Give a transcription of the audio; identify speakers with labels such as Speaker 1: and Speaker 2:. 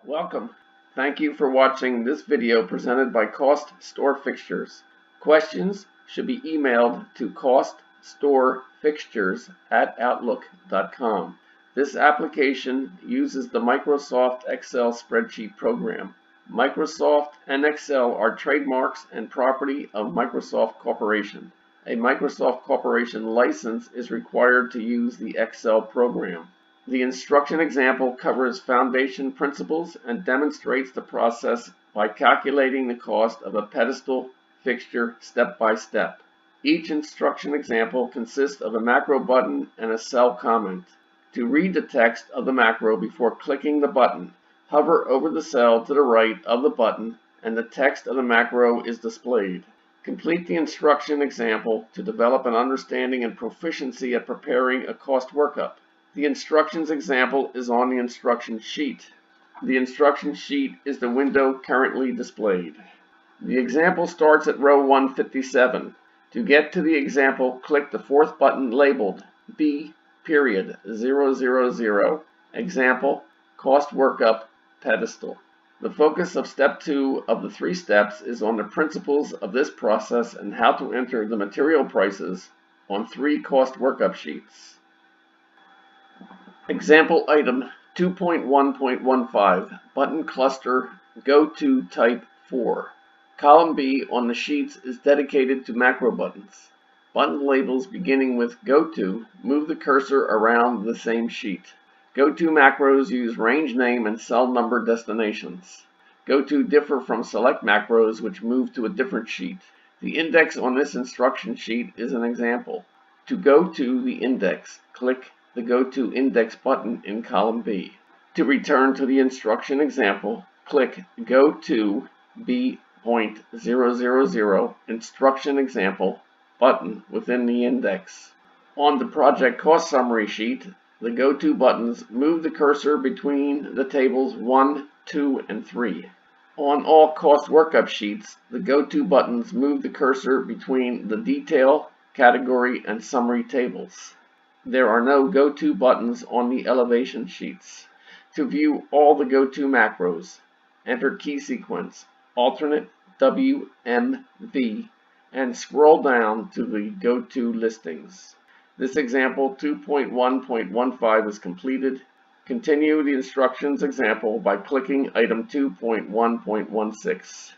Speaker 1: Welcome. Thank you for watching this video presented by CostStoreFixtures. Questions should be emailed to CostStoreFixtures@outlook.com. This application uses the Microsoft Excel spreadsheet program. Microsoft and Excel are trademarks and property of Microsoft Corporation. A Microsoft Corporation license is required to use the Excel program. The instruction example covers foundation principles and demonstrates the process by calculating the cost of a pedestal fixture step by step. Each instruction example consists of a macro button and a cell comment. To read the text of the macro before clicking the button, hover over the cell to the right of the button and the text of the macro is displayed. Complete the instruction example to develop an understanding and proficiency at preparing a cost workup. The instructions example is on the instruction sheet. The instruction sheet is the window currently displayed. The example starts at row 157. To get to the example, click the fourth button labeled B.000 Example Cost Workup Pedestal. The focus of step 2 of the 3 steps is on the principles of this process and how to enter the material prices on 3 cost workup sheets. Example item 2.1.15 Button Cluster GoTo Type 4. Column B on the sheets is dedicated to macro buttons. Button labels beginning with GoTo move the cursor around the same sheet. GoTo macros use range name and cell number destinations. GoTo differ from select macros which move to a different sheet. The index on this instruction sheet is an example. To go to the index, click the GoTo Index button in column B. To return to the instruction example, click GoTo B.000 Instruction Example button within the index. On the project cost summary sheet, the GoTo buttons move the cursor between the tables 1, 2, and 3. On all cost workup sheets, the GoTo buttons move the cursor between the detail, category, and summary tables. There are no GoTo buttons on the elevation sheets. To view all the GoTo macros, enter key sequence, alternate WMV, and scroll down to the GoTo listings. This example 2.1.15 is completed. Continue the instructions example by clicking item 2.1.16.